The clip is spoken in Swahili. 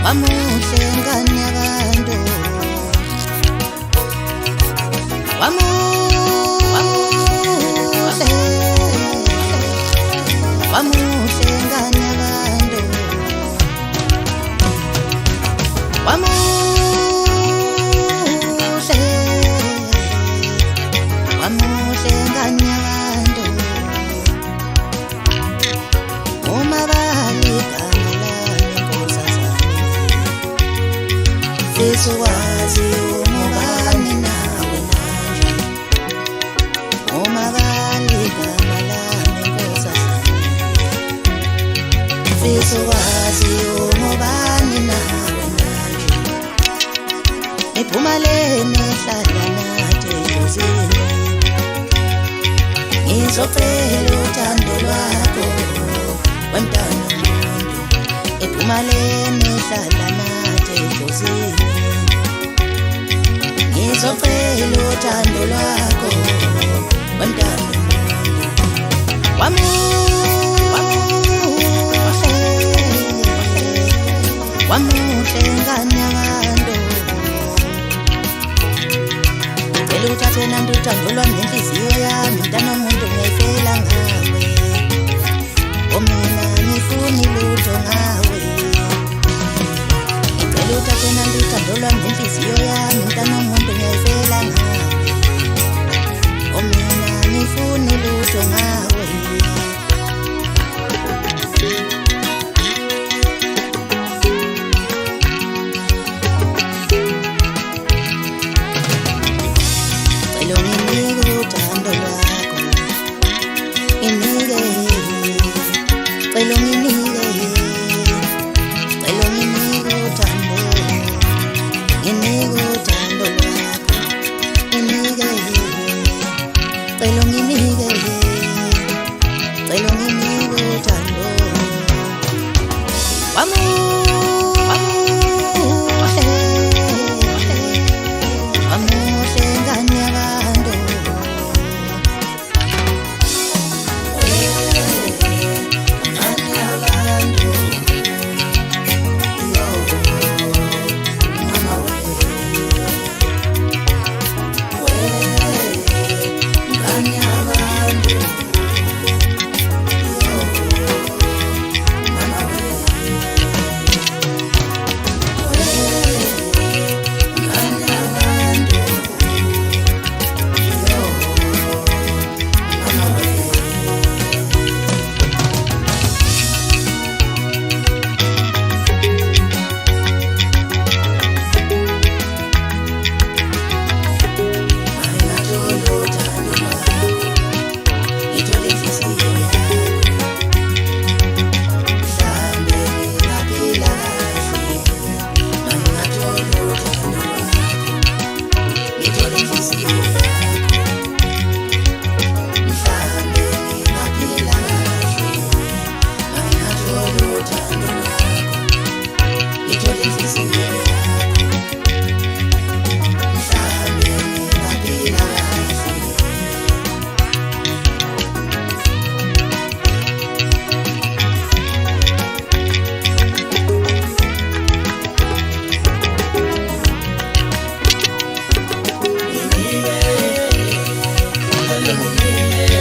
wamuhle ngane yabantu wamuhle ngane yabantu wamuhle ngane yabantu uma baligama lami nkosazana sizokwazi umubani nawe manje uma baligama lami nkosazana sizokwazi umubani nawe manje iphumaleni ehlala nathi eduzini ngizocela uthando lwakho wemntwana umuntu ephumaleni ehlala nathi eduzini ngizocela uthando lwakho wemntwana wamuhle ngane yabantu ngicela uthathe nami uthando lwami nenhliziyo yami mntana umuntu ngiyayifela ngawe mina ngifuni lutho ngawe ngicela uthathe nami uthando lwami nenhliziyo yami mntana umuntu ngiyayifela ngawe mina ngifuni lutho ngawe Hallelujah.